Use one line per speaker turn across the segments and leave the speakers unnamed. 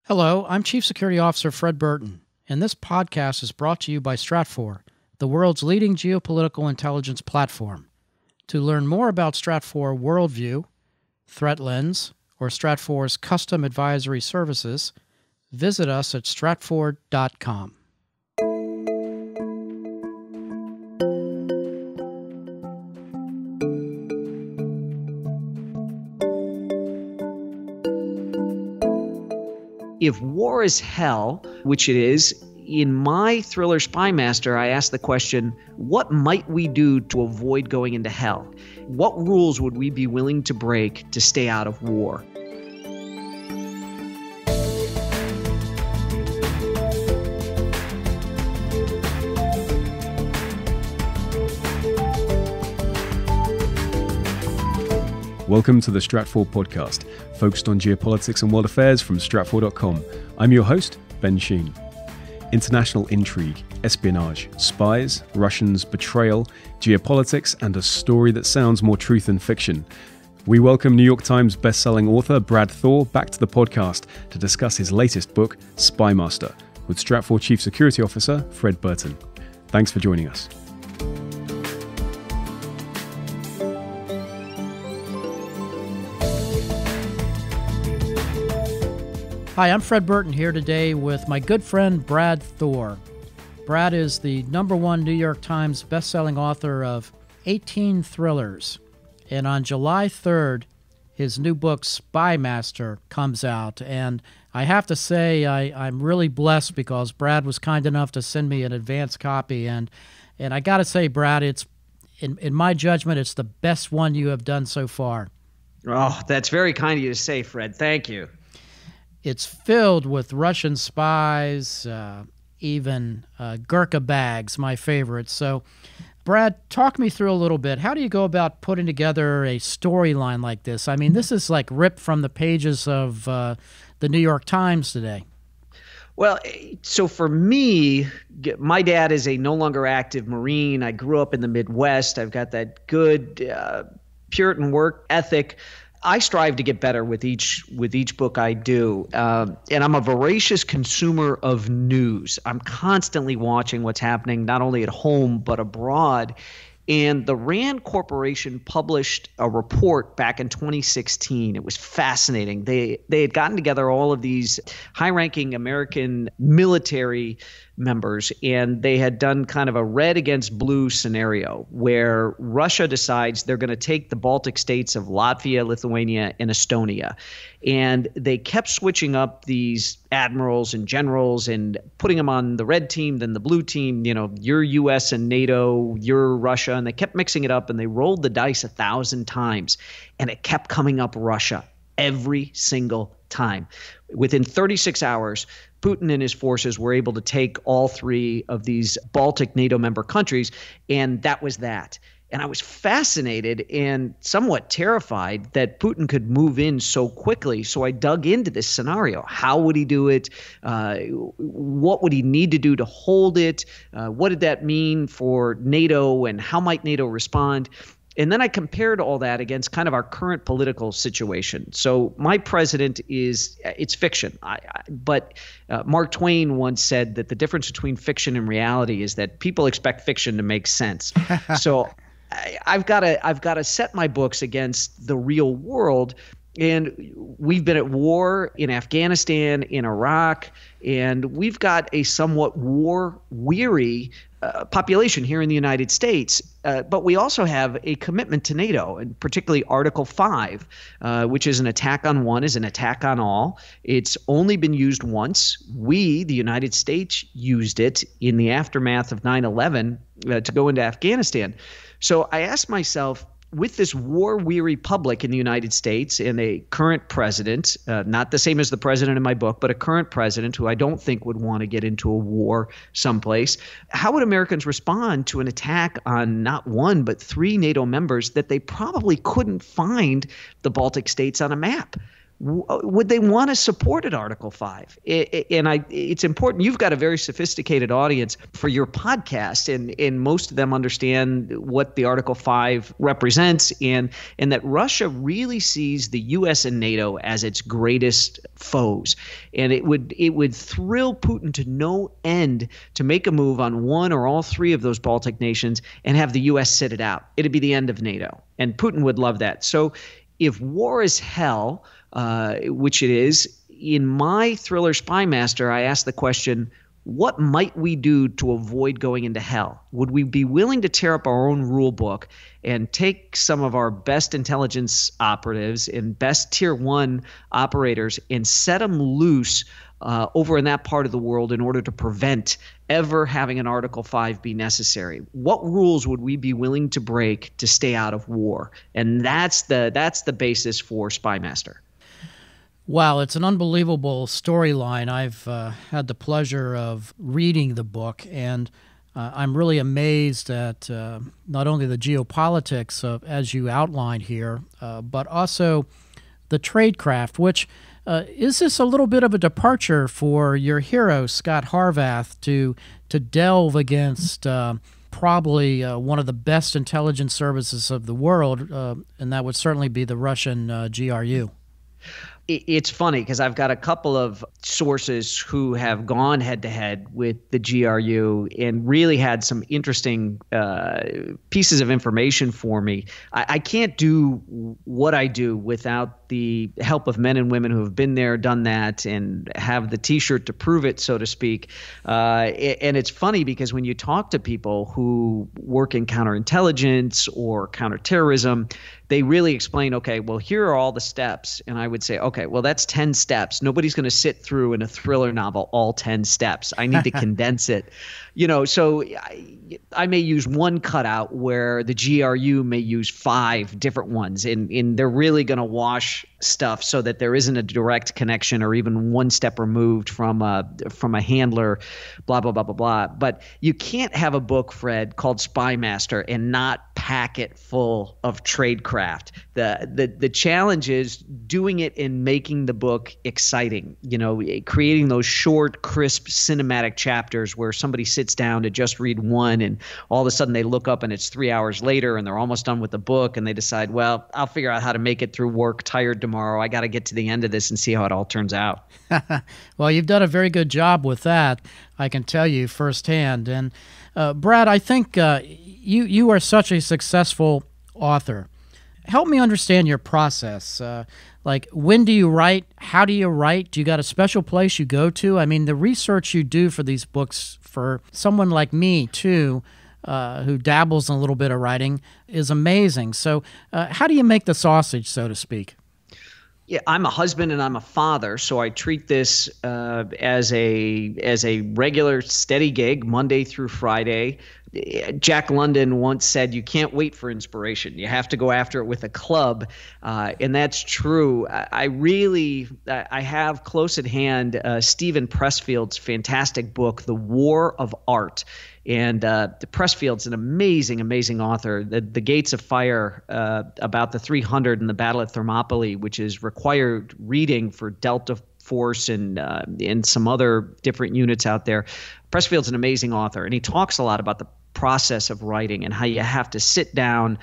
Hello, I'm Chief Security Officer Fred Burton, and this podcast is brought to you by Stratfor, the world's leading geopolitical intelligence platform. To learn more about Stratfor Worldview, Threat Lens, or Stratfor's custom advisory services, visit us at stratfor.com.
If war is hell, which it is, in my thriller Spymaster, I ask the question, what might we do to avoid going into hell? What rules would we be willing to break to stay out of war?
Welcome to the Stratfor Podcast, focused on geopolitics and world affairs from Stratfor.com. I'm your host, Ben Sheen. International intrigue, espionage, spies, Russians, betrayal, geopolitics, and a story that sounds more truth than fiction. We welcome New York Times bestselling author Brad Thor back to the podcast to discuss his latest book, Spymaster, with Stratfor Chief Security Officer Fred Burton. Thanks for joining us.
Hi, I'm Fred Burton here today with my good friend Brad Thor. Brad is the #1 New York Times bestselling author of 18 thrillers. And on July 3rd, his new book, Spymaster, comes out. And I have to say, I'm really blessed because Brad was kind enough to send me an advance copy. And I got to say, Brad, it's in my judgment, it's the best one you have done so far.
Oh, that's very kind of you to say, Fred. Thank you.
It's filled with Russian spies, even Gurkha bags, my favorite. So, Brad, talk me through a little bit. How do you go about putting together a storyline like this? I mean, this is like ripped from the pages of the New York Times today.
Well, so for me, my dad is a no longer active Marine. I grew up in the Midwest. I've got that good Puritan work ethic. I strive to get better with each book I do, and I'm a voracious consumer of news. I'm constantly watching what's happening not only at home but abroad. And the Rand Corporation published a report back in 2016. It was fascinating. They had gotten together all of these high-ranking American military members, and they had done kind of a red against blue scenario where Russia decides they're going to take the Baltic states of Latvia, Lithuania, and Estonia. And they kept switching up these admirals and generals and putting them on the red team, then the blue team, you're US and NATO, you're Russia, and they kept mixing it up, and they rolled the dice 1,000 times, and it kept coming up Russia every single time. Within 36 hours, Putin and his forces were able to take all three of these Baltic NATO member countries, and that was that. And I was fascinated and somewhat terrified that Putin could move in so quickly. So I dug into this scenario. How would he do it? What would he need to do to hold it? What did that mean for NATO, and how might NATO respond? And then I compared all that against kind of our current political situation. So my president it's fiction. But Mark Twain once said that the difference between fiction and reality is that people expect fiction to make sense. So I've got to set my books against the real world. And we've been at war in Afghanistan, in Iraq, and we've got a somewhat war-weary population here in the United States. But we also have a commitment to NATO, and particularly Article 5, which is an attack on one is an attack on all. It's only been used once. We, the United States, used it in the aftermath of 9/11 to go into Afghanistan. So I asked myself, with this war-weary public in the United States and a current president, not the same as the president in my book, but a current president who I don't think would want to get into a war someplace, how would Americans respond to an attack on not one but 3 NATO members that they probably couldn't find the Baltic states on a map? would they want to support at Article 5? It's important. You've got a very sophisticated audience for your podcast, and most of them understand what the Article 5 represents, and that Russia really sees the U.S. and NATO as its greatest foes. And it would thrill Putin to no end to make a move on one or all three of those Baltic nations and have the U.S. sit it out. It'd be the end of NATO, and Putin would love that. So if war is hell, which it is, in my thriller Spymaster, I asked the question, what might we do to avoid going into hell? Would we be willing to tear up our own rule book and take some of our best intelligence operatives and best tier 1 operators and set them loose over in that part of the world in order to prevent ever having an Article 5 be necessary? What rules would we be willing to break to stay out of war? And that's the basis for Spymaster.
Wow, it's an unbelievable storyline. I've had the pleasure of reading the book, and I'm really amazed at not only the geopolitics of, as you outlined here, but also the tradecraft, which is this a little bit of a departure for your hero, Scott Harvath, to delve against probably one of the best intelligence services of the world, and that would certainly be the Russian GRU?
It's funny because I've got a couple of sources who have gone head-to-head with the GRU and really had some interesting pieces of information for me. I can't do what I do without the help of men and women who have been there, done that, and have the T-shirt to prove it, so to speak. And it's funny because when you talk to people who work in counterintelligence or counterterrorism, they really explain, okay, well, here are all the steps. And I would say, okay, well, that's 10 steps. Nobody's going to sit through in a thriller novel all 10 steps. I need to condense it. So I may use one cutout where the GRU may use 5 different ones, and they're really going to wash stuff so that there isn't a direct connection or even one step removed from a handler, blah, blah, blah, blah, blah. But you can't have a book, Fred, called Spymaster and not pack it full of tradecraft. The challenge is doing it and making the book exciting, creating those short, crisp, cinematic chapters where somebody sits down to just read one, and all of a sudden they look up and it's 3 hours later and they're almost done with the book, and they decide, well, I'll figure out how to make it through work tired tomorrow. I got to get to the end of this and see how it all turns out.
Well, you've done a very good job with that, I can tell you firsthand. And Brad, I think you are such a successful author. Help me understand your process. Like, when do you write? How do you write? Do you got a special place you go to? I mean, the research you do for these books, for someone like me, too, who dabbles in a little bit of writing, is amazing. So how do you make the sausage, so to speak?
Yeah, I'm a husband and I'm a father, so I treat this as a regular, steady gig, Monday through Friday. Jack London once said, "You can't wait for inspiration. You have to go after it with a club," and that's true. I have close at hand Stephen Pressfield's fantastic book, The War of Art. And Pressfield's an amazing, amazing author. The Gates of Fire, about the 300 and the Battle at Thermopylae, which is required reading for Delta Force and some other different units out there. Pressfield's an amazing author, and he talks a lot about the process of writing and how you have to sit down.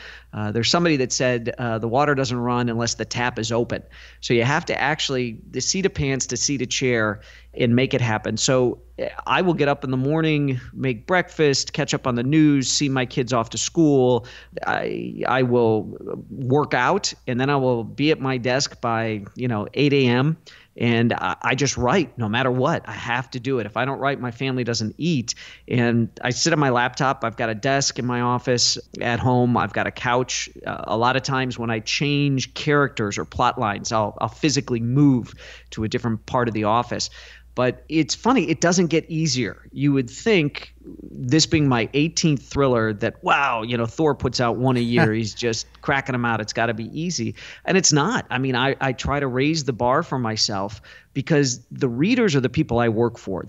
There's somebody that said the water doesn't run unless the tap is open. So you have to actually the seat of pants to seat a chair and make it happen. So I will get up in the morning, make breakfast, catch up on the news, see my kids off to school. I will work out, and then I will be at my desk by 8 a.m. And I just write no matter what. I have to do it. If I don't write, my family doesn't eat. And I sit on my laptop. I've got a desk in my office at home. I've got a couch. A lot of times when I change characters or plot lines, I'll physically move to a different part of the office. But it's funny, it doesn't get easier. You would think, this being my 18th thriller, that, wow, Thor puts out one a year. He's just cracking them out. It's got to be easy. And it's not. I mean, I try to raise the bar for myself, because the readers are the people I work for.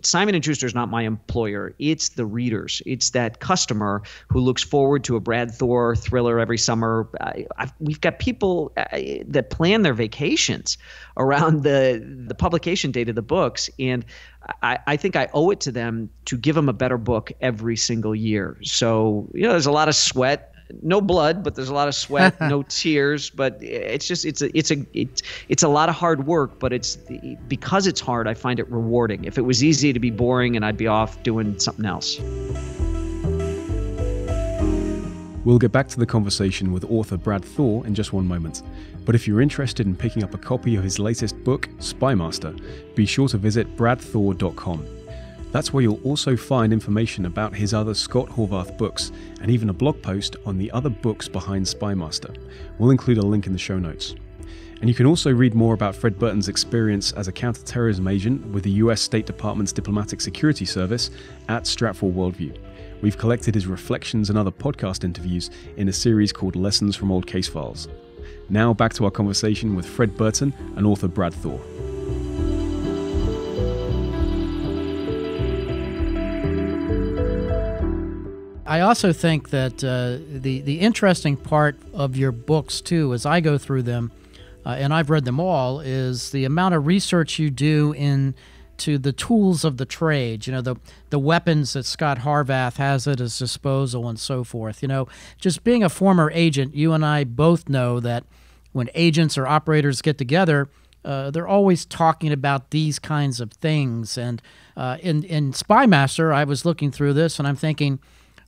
Simon & Schuster is not my employer. It's the readers. It's that customer who looks forward to a Brad Thor thriller every summer. We've got people that plan their vacations around the publication date of the books, and I think I owe it to them to give them a better book every single year. So, there's a lot of sweat. No blood, but there's a lot of sweat, no tears, but it's a lot of hard work, but because it's hard, I find it rewarding. If it was easy, it'd be boring and I'd be off doing something else.
We'll get back to the conversation with author Brad Thor in just one moment. But if you're interested in picking up a copy of his latest book, Spymaster, be sure to visit bradthor.com. That's where you'll also find information about his other Scott Horvath books and even a blog post on the other books behind Spymaster. We'll include a link in the show notes. And you can also read more about Fred Burton's experience as a counterterrorism agent with the US State Department's Diplomatic Security Service at Stratfor Worldview. We've collected his reflections and other podcast interviews in a series called Lessons from Old Case Files. Now back to our conversation with Fred Burton and author Brad Thor.
I also think that the interesting part of your books, too, as I go through them, and I've read them all, is the amount of research you do into the tools of the trade, the weapons that Scott Horvath has at his disposal and so forth. Just being a former agent, you and I both know that when agents or operators get together, they're always talking about these kinds of things. And in Spymaster, I was looking through this and I'm thinking,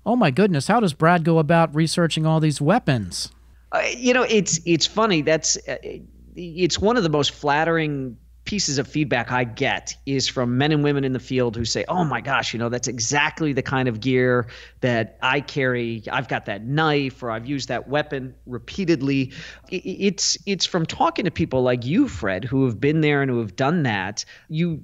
oh my goodness, how does Brad go about researching all these weapons?
It's funny. It's one of the most flattering pieces of feedback I get is from men and women in the field who say, oh my gosh, that's exactly the kind of gear that I carry. I've got that knife, or I've used that weapon repeatedly. It's from talking to people like you, Fred, who have been there and who have done that. You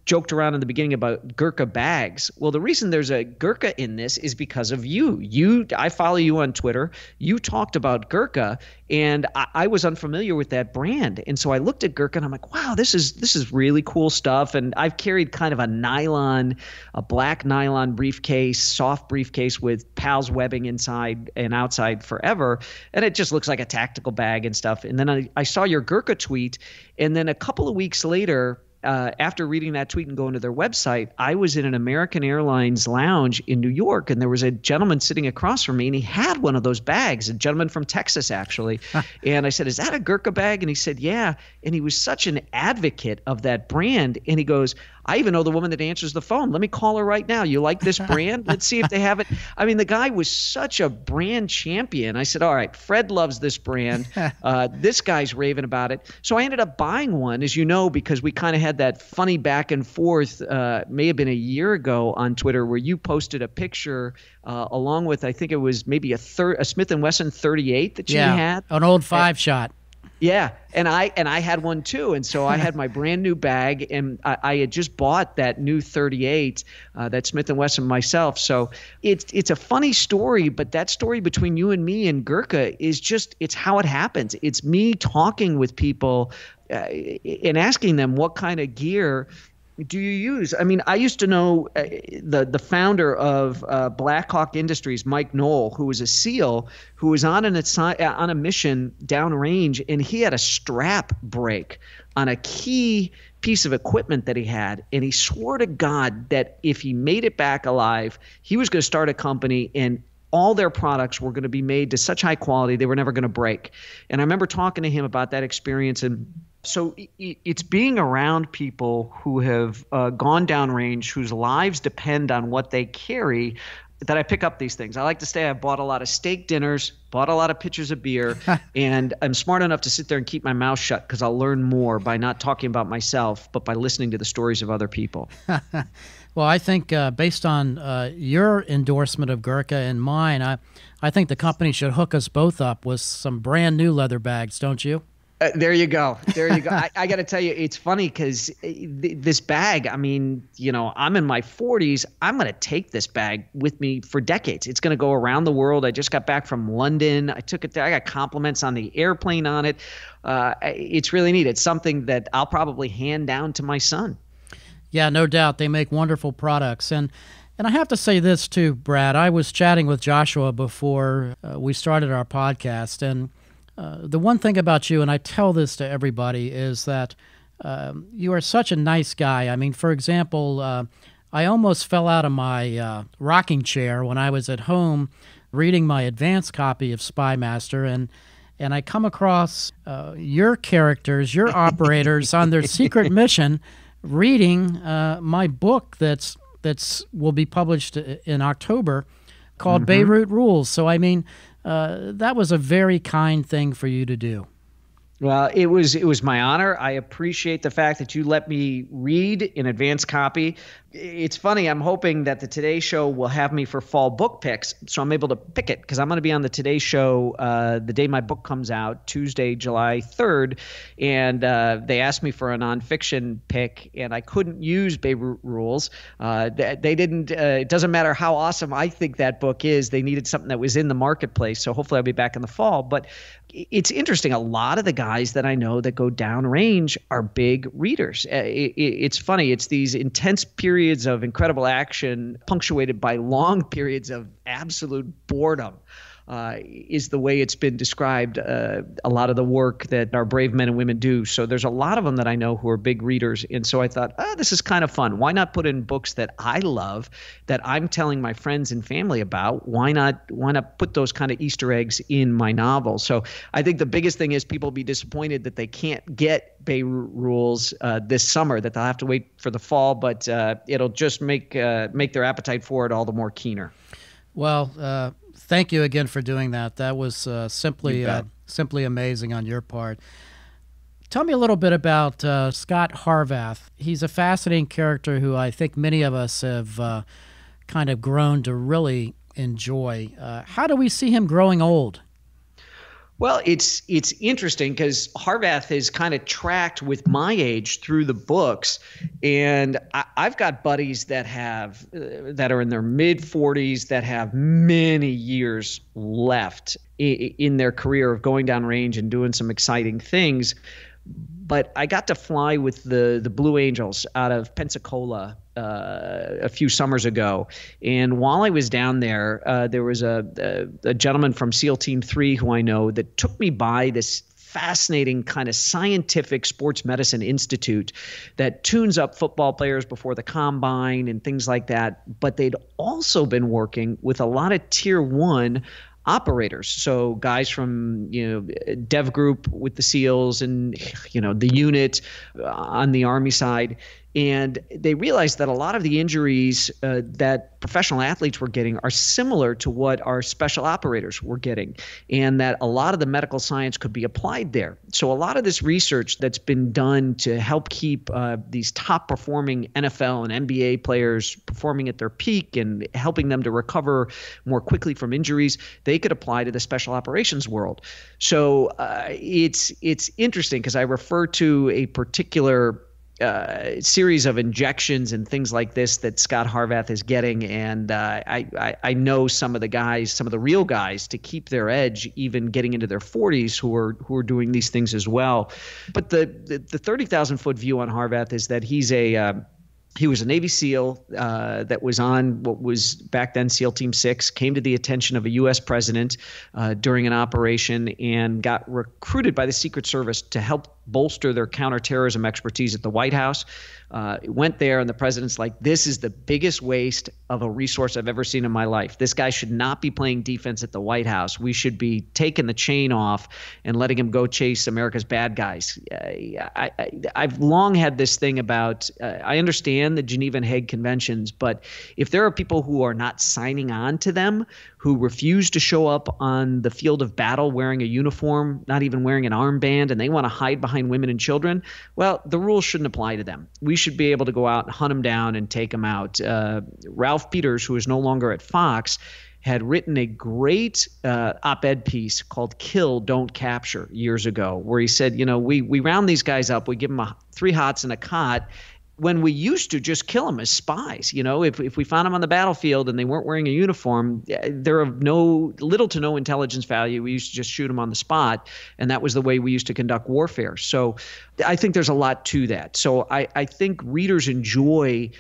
joked around in the beginning about Gurkha bags. Well, the reason there's a Gurkha in this is because of you. I follow you on Twitter. You talked about Gurkha, and I was unfamiliar with that brand. And so I looked at Gurkha and I'm like, wow, this is really cool stuff. And I've carried kind of a black nylon briefcase, soft briefcase with PALS webbing inside and outside forever. And it just looks like a tactical bag and stuff. And then I saw your Gurkha tweet. And then a couple of weeks later, after reading that tweet and going to their website, I was in an American Airlines lounge in New York, and there was a gentleman sitting across from me, and he had one of those bags, a gentleman from Texas, actually. And I said, is that a Gurkha bag? And he said, yeah. And he was such an advocate of that brand. And he goes, I even know the woman that answers the phone. Let me call her right now. You like this brand? Let's see if they have it. I mean, the guy was such a brand champion. I said, all right, Fred loves this brand. This guy's raving about it. So I ended up buying one, as you know, because we kind of had that funny back and forth, may have been a year ago on Twitter, where you posted a picture along with, I think it was maybe a Smith & Wesson 38 that you had.
An old 5-shot.
Yeah, and I had one too, and so I had my brand new bag, and I had just bought that new 38, that Smith & Wesson myself. So it's a funny story, but that story between you and me and Gurkha is it's how it happens. It's me talking with people and asking them what kind of gear do you use? I mean, I used to know the founder of Blackhawk Industries, Mike Knoll, who was a SEAL, who was on a mission downrange, and he had a strap break on a key piece of equipment that he had, and he swore to God that if he made it back alive, he was going to start a company, and all their products were going to be made to such high quality they were never going to break. And I remember talking to him about that experience. And so it's being around people who have gone downrange, whose lives depend on what they carry, that I pick up these things. I like to say I've bought a lot of steak dinners, bought a lot of pitchers of beer, and I'm smart enough to sit there and keep my mouth shut because I'll learn more by not talking about myself, but by listening to the stories of other people.
Well, I think based on your endorsement of Gurkha and mine, I think the company should hook us both up with some brand new leather bags, don't you?
There you go. There you go. I got to tell you, it's funny because this bag, I mean, I'm in my 40s. I'm going to take this bag with me for decades. It's going to go around the world. I just got back from London. I took it there. I got compliments on the airplane on it. It's really neat. It's something that I'll probably hand down to my son.
Yeah, no doubt. They make wonderful products. And I have to say this too, Brad. I was chatting with Joshua before we started our podcast, and the one thing about you, and I tell this to everybody, is that you are such a nice guy. I mean, for example, I almost fell out of my rocking chair when I was at home reading my advanced copy of Spymaster, and I come across your characters, your operators on their secret mission, reading my book that's will be published in October, called Beirut Rules. So, I mean, that was a very kind thing for you to do.
Well, it was my honor. I appreciate the fact that you let me read an advance copy. It's funny. I'm hoping that the Today Show will have me for fall book picks, so I'm able to pick it because I'm going to be on the Today Show the day my book comes out, Tuesday, July 3rd, and they asked me for a nonfiction pick, and I couldn't use Beirut Rules. They didn't. It doesn't matter how awesome I think that book is. They needed something that was in the marketplace, so hopefully I'll be back in the fall. But it's interesting. A lot of the guys that I know that go downrange are big readers. It's funny. It's these intense periods of incredible action punctuated by long periods of absolute boredom. Is the way it's been described, a lot of the work that our brave men and women do. So there's a lot of them that I know who are big readers. And so I thought, this is kind of fun. Why not put in books that I love, that I'm telling my friends and family about? Why not put those kind of Easter eggs in my novel? So I think the biggest thing is people will be disappointed that they can't get Beirut Rules this summer, that they'll have to wait for the fall, but it'll just make their appetite for it all the more keener.
Well, thank you again for doing that. That was simply amazing on your part. Tell me a little bit about Scott Harvath. He's a fascinating character who I think many of us have kind of grown to really enjoy. How do we see him growing old?
Well, it's interesting because Harvath has kind of tracked with my age through the books, and I've got buddies that are in their mid 40s that have many years left in their career of going down range and doing some exciting things. But I got to fly with the Blue Angels out of Pensacola a few summers ago, and while I was down there, there was a gentleman from SEAL Team 3 who I know that took me by this fascinating kind of scientific sports medicine institute that tunes up football players before the combine and things like that. But they'd also been working with a lot of Tier 1 operators. So guys from, Dev Group with the SEALs and, the unit on the Army side. And they realized that a lot of the injuries that professional athletes were getting are similar to what our special operators were getting, and that a lot of the medical science could be applied there. So a lot of this research that's been done to help keep these top performing NFL and NBA players performing at their peak and helping them to recover more quickly from injuries, they could apply to the special operations world. So it's interesting because I refer to a particular series of injections and things like this that Scott Harvath is getting, and I know some of the real guys, to keep their edge, even getting into their 40s, who are doing these things as well. But the 30,000-foot view on Harvath is that he was a Navy SEAL that was on what was back then SEAL Team 6, came to the attention of a U.S. president during an operation and got recruited by the Secret Service to help bolster their counterterrorism expertise at the White House. Went there, and the president's like, this is the biggest waste of a resource I've ever seen in my life. This guy should not be playing defense at the White House. We should be taking the chain off and letting him go chase America's bad guys. I've long had this thing about, I understand the Geneva and Hague Conventions, but if there are people who are not signing on to them, who refuse to show up on the field of battle wearing a uniform, not even wearing an armband, and they want to hide behind women and children, well, the rules shouldn't apply to them. We should be able to go out and hunt them down and take them out. Ralph Peters, who is no longer at Fox, had written a great op-ed piece called Kill, Don't Capture years ago, where he said, we round these guys up, we give them 3 hots and a cot, when we used to just kill them as spies. If we found them on the battlefield and they weren't wearing a uniform, they're of little to no intelligence value. We used to just shoot them on the spot, and that was the way we used to conduct warfare. So I think there's a lot to that. So I think readers enjoy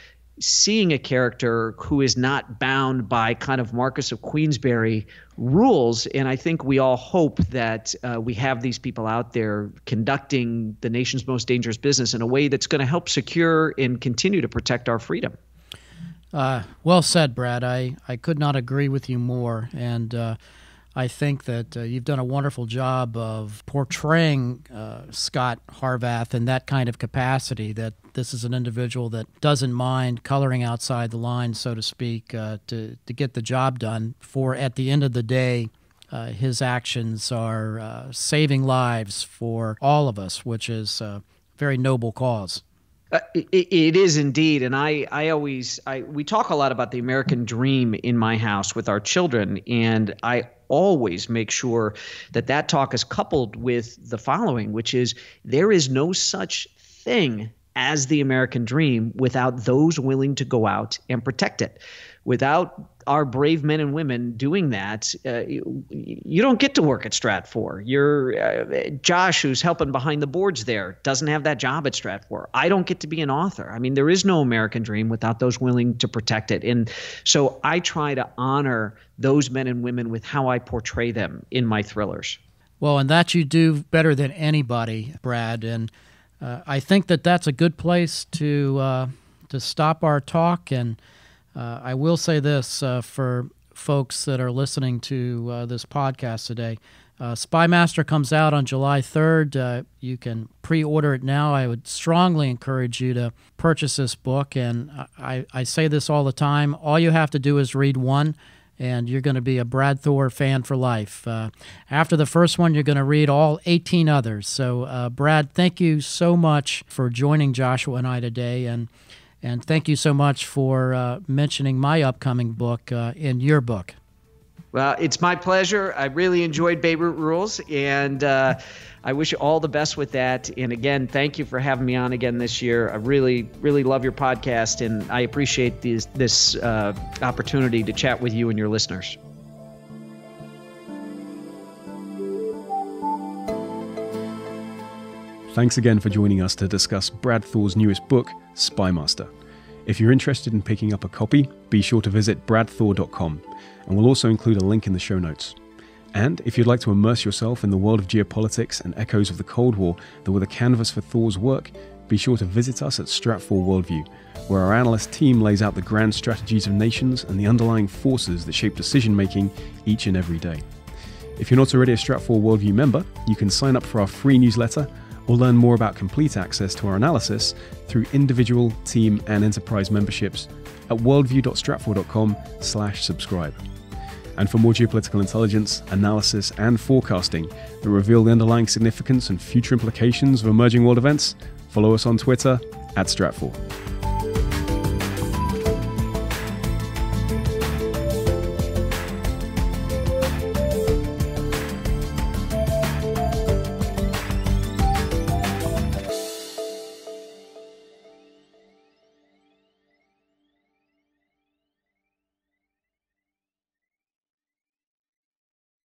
seeing a character who is not bound by kind of Marquess of Queensberry rules. And I think we all hope that we have these people out there conducting the nation's most dangerous business in a way that's going to help secure and continue to protect our freedom.
Well said, Brad. I could not agree with you more. And I think that you've done a wonderful job of portraying Scott Harvath in that kind of capacity, that this is an individual that doesn't mind coloring outside the lines, so to speak, to get the job done. For at the end of the day, his actions are saving lives for all of us, which is a very noble cause.
It is indeed. And we talk a lot about the American dream in my house with our children. And I always make sure that talk is coupled with the following, which is there is no such thing as the American dream without those willing to go out and protect it. Without our brave men and women doing that, you don't get to work at Stratfor. Josh, who's helping behind the boards there, doesn't have that job at Stratfor. I don't get to be an author. I mean, there is no American dream without those willing to protect it. And so I try to honor those men and women with how I portray them in my thrillers.
Well, and that you do better than anybody, Brad. And I think that's a good place to stop our talk. And I will say this for folks that are listening to this podcast today. Spymaster comes out on July 3rd. You can pre-order it now. I would strongly encourage you to purchase this book. And I say this all the time. All you have to do is read one, and you're going to be a Brad Thor fan for life. After the first one, you're going to read all 18 others. So, Brad, thank you so much for joining Joshua and I today. And thank you so much for mentioning my upcoming book in your book.
Well, it's my pleasure. I really enjoyed Beirut Rules, and I wish you all the best with that. And again, thank you for having me on again this year. I really, really love your podcast, and I appreciate this opportunity to chat with you and your listeners.
Thanks again for joining us to discuss Brad Thor's newest book, Spymaster. If you're interested in picking up a copy, be sure to visit bradthor.com, and we'll also include a link in the show notes. And if you'd like to immerse yourself in the world of geopolitics and echoes of the Cold War that were the canvas for Thor's work, be sure to visit us at Stratfor Worldview, where our analyst team lays out the grand strategies of nations and the underlying forces that shape decision-making each and every day. If you're not already a Stratfor Worldview member, you can sign up for our free newsletter or learn more about complete access to our analysis through individual, team, and enterprise memberships at worldview.stratfor.com/subscribe. And for more geopolitical intelligence, analysis, and forecasting that reveal the underlying significance and future implications of emerging world events, follow us on Twitter @Stratfor.